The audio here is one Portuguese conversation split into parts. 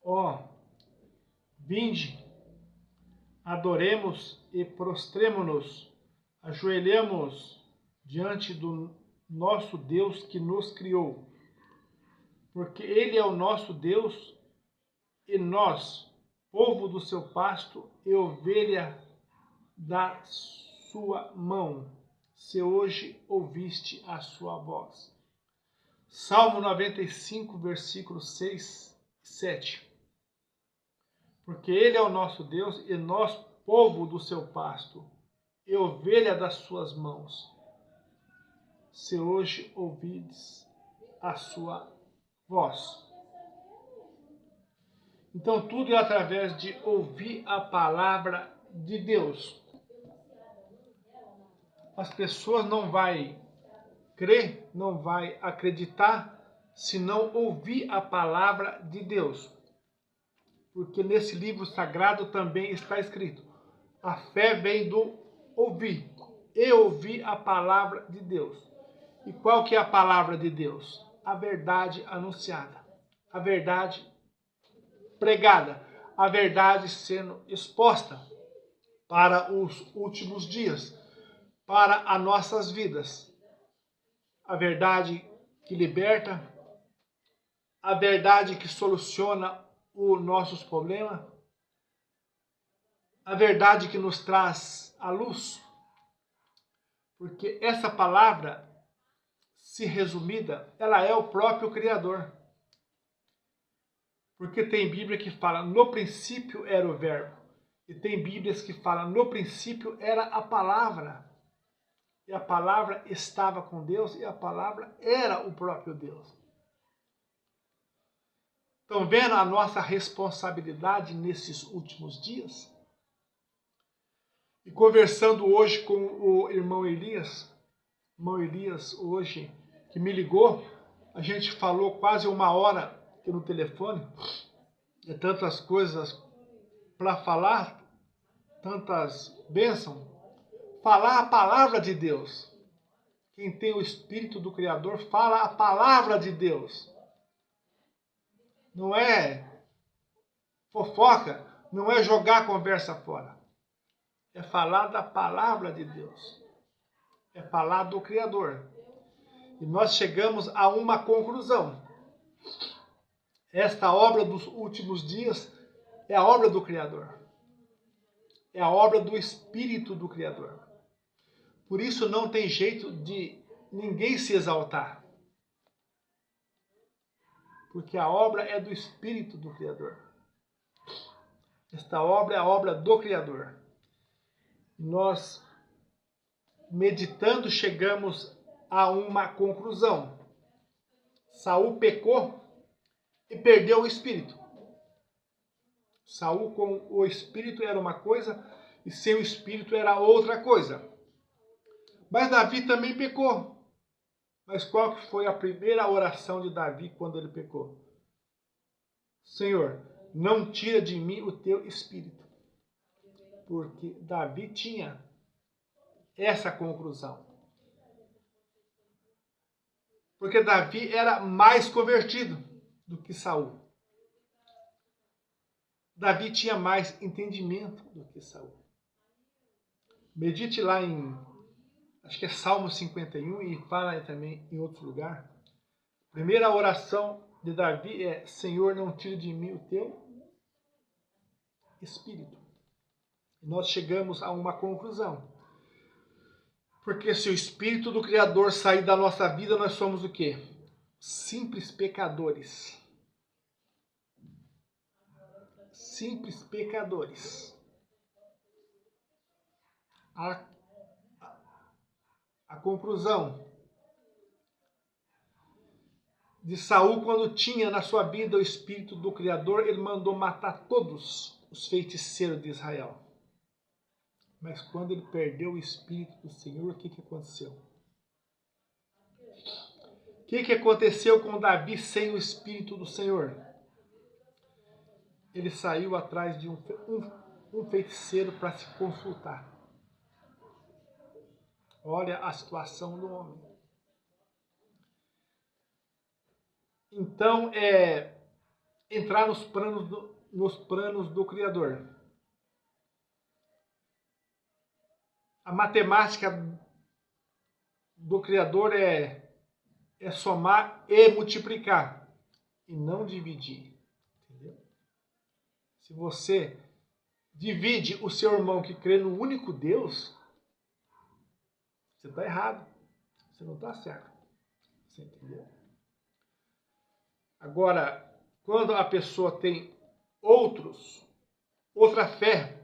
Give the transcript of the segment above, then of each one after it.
Ó, vinde, adoremos e prostremo-nos, ajoelhemos diante do nosso Deus que nos criou, porque Ele é o nosso Deus e nós, povo do seu pasto e ovelha da sua mão, se hoje ouviste a sua voz. Salmo 95, versículos 6 e 7. Porque Ele é o nosso Deus e nós, povo do seu pasto e ovelha das suas mãos, se hoje ouvides a sua voz. Então, tudo é através de ouvir a palavra de Deus. As pessoas não vão crer, não vão acreditar, se não ouvir a palavra de Deus. Porque nesse livro sagrado também está escrito: a fé vem do ouvir, e ouvir a palavra de Deus. E qual que é a palavra de Deus? A verdade anunciada, a verdade pregada, a verdade sendo exposta para os últimos dias, para as nossas vidas. A verdade que liberta, a verdade que soluciona os nossos problemas, a verdade que nos traz a luz. Porque essa palavra, se resumida, ela é o próprio Criador. Porque tem Bíblia que fala, no princípio era o verbo. E tem Bíblias que falam, no princípio era a palavra. E a palavra estava com Deus e a palavra era o próprio Deus. Estão vendo a nossa responsabilidade nesses últimos dias? E conversando hoje com o irmão Elias hoje, que me ligou, a gente falou quase 1 hora aqui no telefone, e tantas coisas para falar, tantas bênçãos, falar a palavra de Deus. Quem tem o Espírito do Criador fala a palavra de Deus. Não é fofoca, não é jogar a conversa fora. É falar da palavra de Deus. É falar do Criador. E nós chegamos a uma conclusão. Esta obra dos últimos dias é a obra do Criador. É a obra do Espírito do Criador. Por isso não tem jeito de ninguém se exaltar. Porque a obra é do Espírito do Criador. Esta obra é a obra do Criador. Nós, meditando, chegamos a uma conclusão. Saul pecou e perdeu o Espírito. Saul com o Espírito era uma coisa e sem o Espírito era outra coisa. Mas Davi também pecou. Mas qual que foi a primeira oração de Davi quando ele pecou? Senhor, não tira de mim o teu Espírito. Porque Davi tinha essa conclusão. Porque Davi era mais convertido do que Saul. Davi tinha mais entendimento do que Saul. Medite lá em, acho que é Salmo 51 e fala também em outro lugar. Primeira oração de Davi é: Senhor, não tire de mim o teu Espírito. E nós chegamos a uma conclusão. Porque se o Espírito do Criador sair da nossa vida, nós somos o quê? Simples pecadores. Simples pecadores. A conclusão de Saul, quando tinha na sua vida o Espírito do Criador, ele mandou matar todos os feiticeiros de Israel. Mas quando ele perdeu o Espírito do Senhor, o que aconteceu? O que aconteceu com Davi sem o Espírito do Senhor? Ele saiu atrás de um feiticeiro para se consultar. Olha a situação do homem. Então, entrar nos planos do Criador. A matemática do Criador é somar e multiplicar, e não dividir. Entendeu? Se você divide o seu irmão que crê no único Deus, você está errado. Você não está certo. Você entendeu? Agora, quando a pessoa tem outra fé,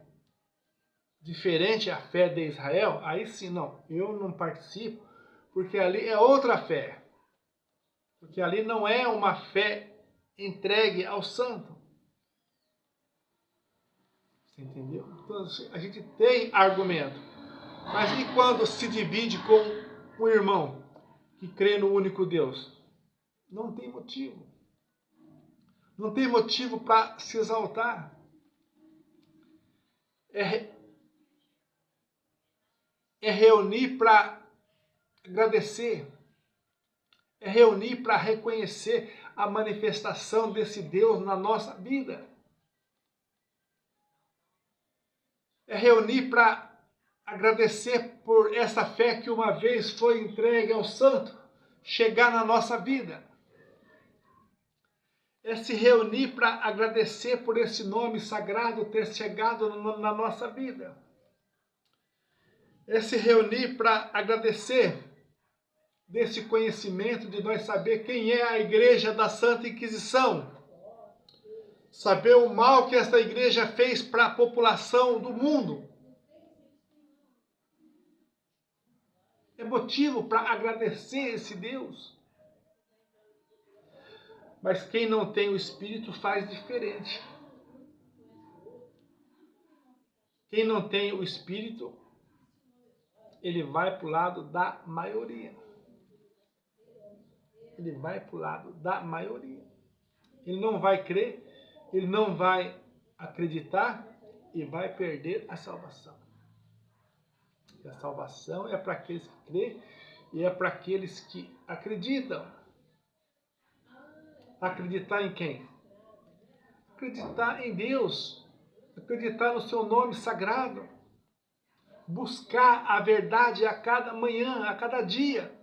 diferente à fé de Israel, aí sim, não, eu não participo, porque ali é outra fé. Porque ali não é uma fé entregue ao santo. Você entendeu? Então, a gente tem argumento. Mas e quando se divide com o irmão que crê no único Deus? Não tem motivo. Não tem motivo para se exaltar. É reunir para agradecer. É reunir para reconhecer a manifestação desse Deus na nossa vida. É reunir para agradecer por essa fé que uma vez foi entregue ao santo chegar na nossa vida. É se reunir para agradecer por esse nome sagrado ter chegado na nossa vida. É se reunir para agradecer desse conhecimento de nós saber quem é a igreja da Santa Inquisição. Saber o mal que esta igreja fez para a população do mundo. É motivo para agradecer esse Deus. Mas quem não tem o Espírito faz diferente. Quem não tem o Espírito, ele vai para o lado da maioria. Ele vai para o lado da maioria. Ele não vai crer, ele não vai acreditar e vai perder a salvação. E a salvação é para aqueles que crêem e é para aqueles que acreditam. Acreditar em quem? Acreditar em Deus. Acreditar no seu nome sagrado. Buscar a verdade a cada manhã, a cada dia.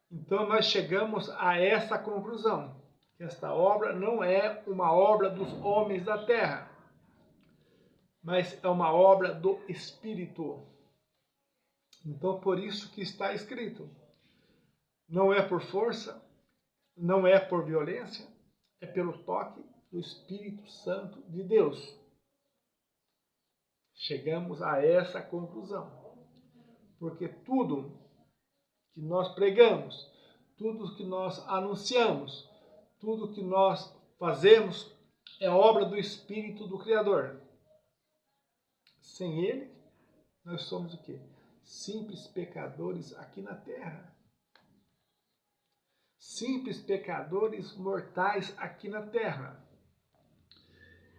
Então nós chegamos a essa conclusão. Que esta obra não é uma obra dos homens da terra. Mas é uma obra do Espírito. Então por isso que está escrito. Não é por força, não é por violência, é pelo toque do Espírito Santo de Deus. Chegamos a essa conclusão. Porque tudo que nós pregamos, tudo que nós anunciamos, tudo que nós fazemos é obra do Espírito do Criador. Sem Ele, nós somos o quê? Simples pecadores aqui na terra. Simples pecadores mortais aqui na terra.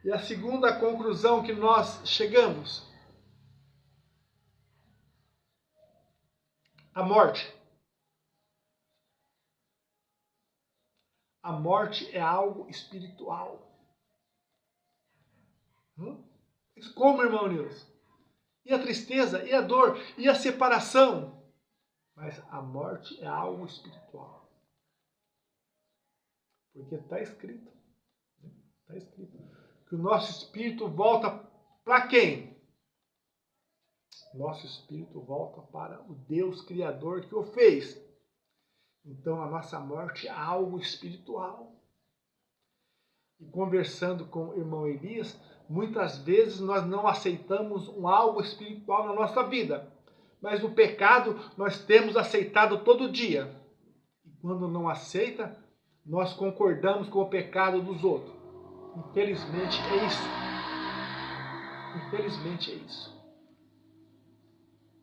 E a segunda conclusão que nós chegamos: a morte. A morte é algo espiritual. Como, irmão Nilson? E a tristeza, e a dor, e a separação. Mas a morte é algo espiritual. Porque está escrito. Está escrito. Que o nosso espírito volta para quem? Nosso espírito volta para o Deus Criador que o fez. Então a nossa morte é algo espiritual. E conversando com o irmão Elias, muitas vezes nós não aceitamos um algo espiritual na nossa vida. Mas o pecado nós temos aceitado todo dia. E quando não aceita, nós concordamos com o pecado dos outros. Infelizmente é isso. Infelizmente é isso.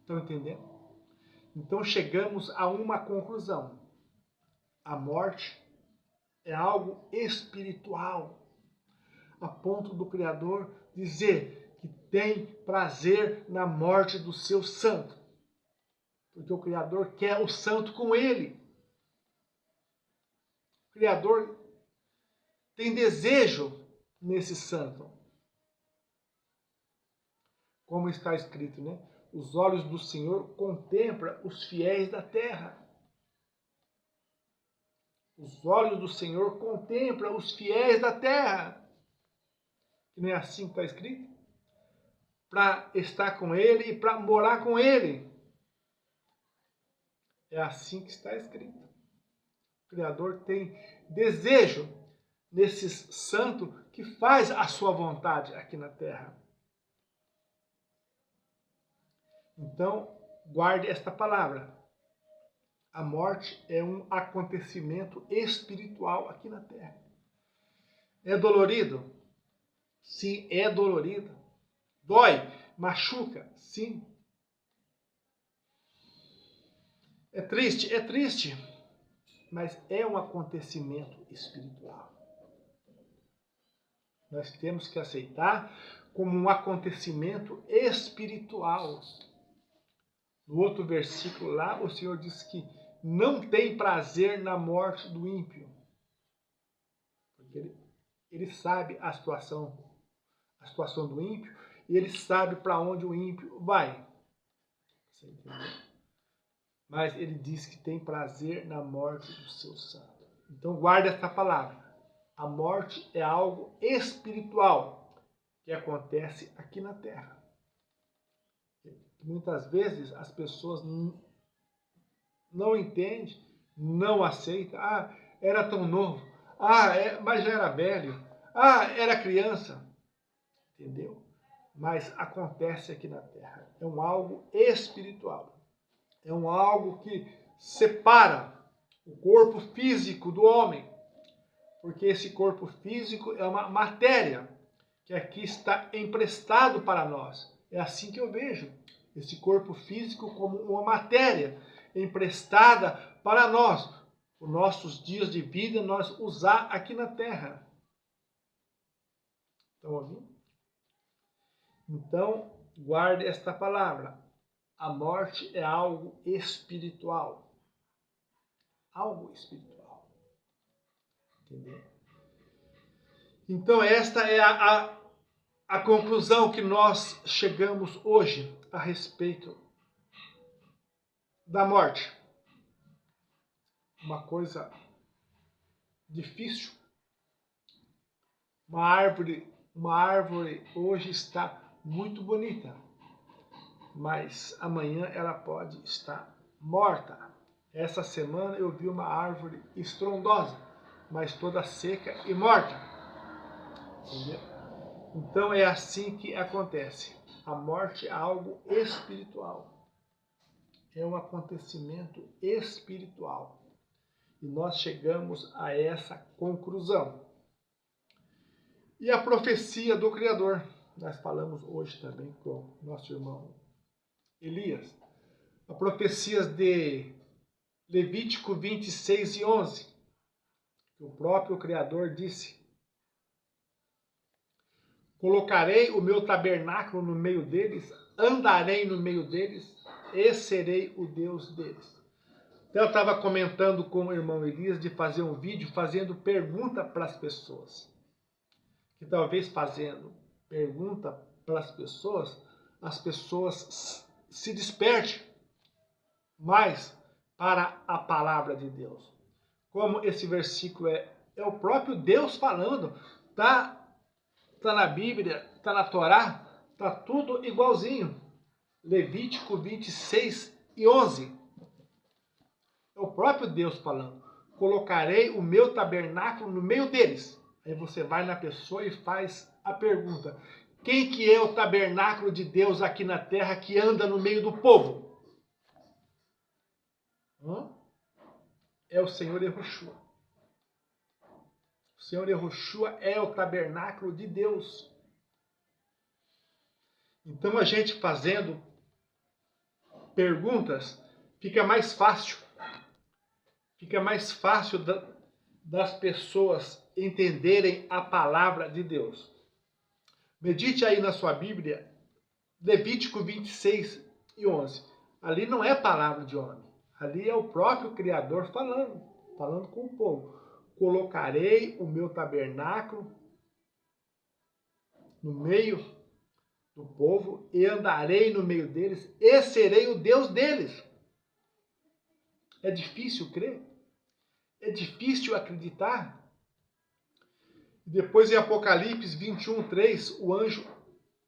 Estão entendendo? Então chegamos a uma conclusão. A morte é algo espiritual. A ponto do Criador dizer que tem prazer na morte do seu santo. Porque o Criador quer o santo com ele. O Criador tem desejo nesse santo. Como está escrito, né? Os olhos do Senhor contemplam os fiéis da terra. Os olhos do Senhor contemplam os fiéis da terra. Não é assim que está escrito? Para estar com Ele e para morar com Ele. É assim que está escrito. O Criador tem desejo nesses santos que faz a sua vontade aqui na terra. Então, guarde esta palavra. A morte é um acontecimento espiritual aqui na terra. É dolorido? Sim, é dolorido. Dói? Machuca? Sim. É triste? É triste. Mas é um acontecimento espiritual. Nós temos que aceitar como um acontecimento espiritual. No outro versículo lá, o Senhor diz que não tem prazer na morte do ímpio. Porque ele sabe a situação do ímpio e ele sabe para onde o ímpio vai. Você entendeu? Mas ele diz que tem prazer na morte do seu santo. Então guarde essa palavra. A morte é algo espiritual que acontece aqui na terra. Muitas vezes as pessoas não entendem, não aceitam. Ah, era tão novo. Ah, mas já era velho. Ah, era criança. Entendeu? Mas acontece aqui na terra. É um algo espiritual. É um algo que separa o corpo físico do homem. Porque esse corpo físico é uma matéria que aqui está emprestado para nós. É assim que eu vejo esse corpo físico como uma matéria emprestada para nós. Os nossos dias de vida nós usar aqui na terra. Estão ouvindo? Então, guarde esta palavra. A morte é algo espiritual. Algo espiritual. Entendeu? Então, esta é a conclusão que nós chegamos hoje a respeito da morte. Uma coisa difícil. Uma árvore hoje está muito bonita, mas amanhã ela pode estar morta. Essa semana eu vi uma árvore estrondosa, mas toda seca e morta. Entendeu? Então é assim que acontece. A morte é algo espiritual. É um acontecimento espiritual. E nós chegamos a essa conclusão. E a profecia do Criador. Nós falamos hoje também com nosso irmão Elias. A profecia de Levítico 26 e 11. Que o próprio Criador disse: colocarei o meu tabernáculo no meio deles, andarei no meio deles e serei o Deus deles. Então eu estava comentando com o irmão Elias de fazer um vídeo fazendo pergunta para as pessoas. Que talvez fazendo pergunta para as pessoas se despertem mais para a palavra de Deus. Como esse versículo é o próprio Deus falando, tá na Bíblia, tá na Torá, tá tudo igualzinho. Levítico 26 e 11. É o próprio Deus falando. Colocarei o meu tabernáculo no meio deles. Aí você vai na pessoa e faz a pergunta: quem que é o tabernáculo de Deus aqui na terra que anda no meio do povo? É o Senhor Yahushua. O Senhor Yahushua é o tabernáculo de Deus. Então a gente fazendo perguntas fica mais fácil. Fica mais fácil das pessoas entenderem a palavra de Deus. Medite aí na sua Bíblia, Levítico 26 e 11. Ali não é palavra de homem. Ali é o próprio Criador falando com o povo. colocarei o meu tabernáculo no meio do povo e andarei no meio deles e serei o Deus deles. É difícil crer? É difícil acreditar? Depois em Apocalipse 21:3, o anjo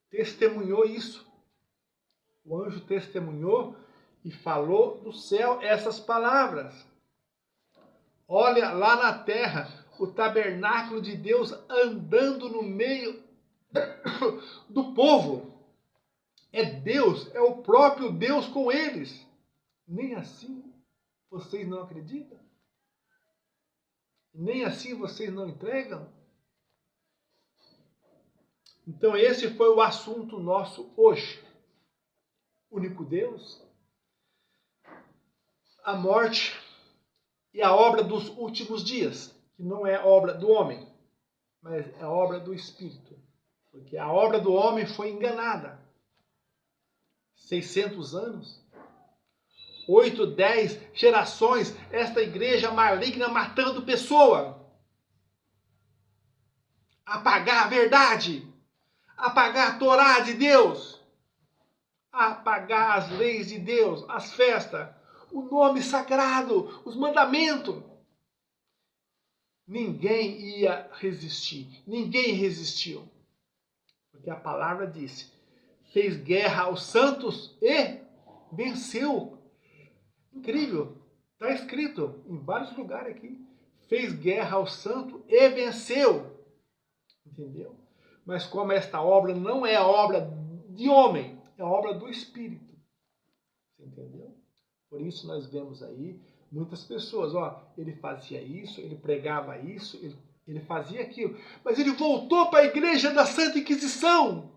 testemunhou isso. O anjo testemunhou e falou do céu essas palavras. Olha lá na terra o tabernáculo de Deus andando no meio do povo. É Deus, é o próprio Deus com eles. Nem assim vocês não acreditam? Nem assim vocês não entregam? Então esse foi o assunto nosso hoje. Único Deus, a morte e a obra dos últimos dias, que não é obra do homem, mas é obra do Espírito. Porque a obra do homem foi enganada. 600 anos, 8, 10 gerações, esta igreja maligna matando pessoa. Apagar a verdade, apagar a Torá de Deus, apagar as leis de Deus, as festas, o nome sagrado, os mandamentos. Ninguém ia resistir, ninguém resistiu. Porque a palavra disse, fez guerra aos santos e venceu. Incrível, está escrito em vários lugares aqui. Fez guerra aos santos e venceu. Entendeu? Mas como esta obra não é a obra de homem, é a obra do Espírito. Entendeu? Por isso nós vemos aí muitas pessoas, ele fazia isso, ele pregava isso, ele fazia aquilo, mas ele voltou para a igreja da Santa Inquisição.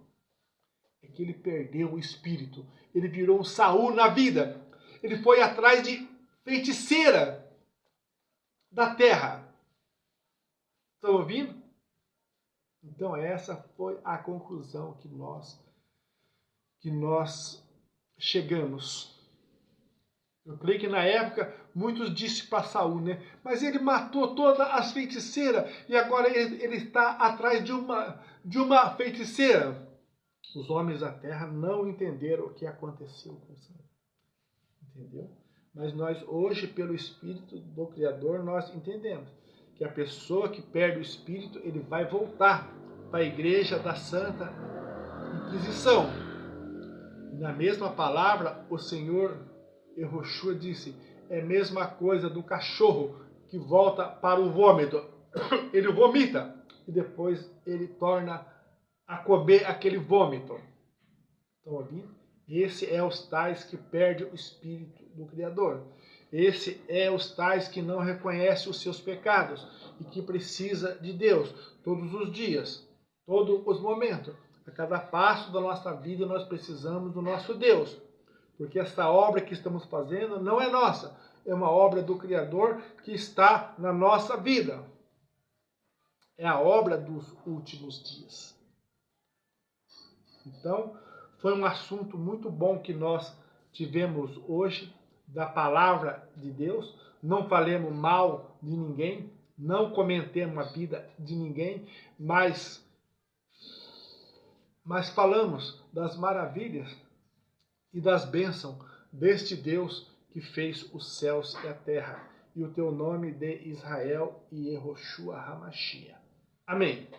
É que ele perdeu o Espírito, ele virou um Saul na vida, ele foi atrás de feiticeira da terra. Estão ouvindo? Então essa foi a conclusão que nós chegamos. Eu creio que na época muitos disseram para Saul, né? Mas ele matou todas as feiticeiras e agora ele está atrás de uma feiticeira. Os homens da terra não entenderam o que aconteceu com Saul. Entendeu? Mas nós hoje, pelo Espírito do Criador, nós entendemos que a pessoa que perde o Espírito, ele vai voltar para a igreja da Santa Inquisição. Na mesma palavra, o Senhor Yehoshua disse, é a mesma coisa do cachorro que volta para o vômito. Ele vomita e depois ele torna a comer aquele vômito. Estão ouvindo? Esse é os tais que perdem o Espírito do Criador. Esse é os tais que não reconhecem os seus pecados e que precisa de Deus todos os dias, todos os momentos. A cada passo da nossa vida nós precisamos do nosso Deus. Porque essa obra que estamos fazendo não é nossa, é uma obra do Criador que está na nossa vida. É a obra dos últimos dias. Então, foi um assunto muito bom que nós tivemos hoje, da palavra de Deus. Não falemos mal de ninguém, não comentemos a vida de ninguém, mas falamos das maravilhas e das bênçãos deste Deus que fez os céus e a terra, e o teu nome de Israel e Yehoshua HaMashiach. Amém.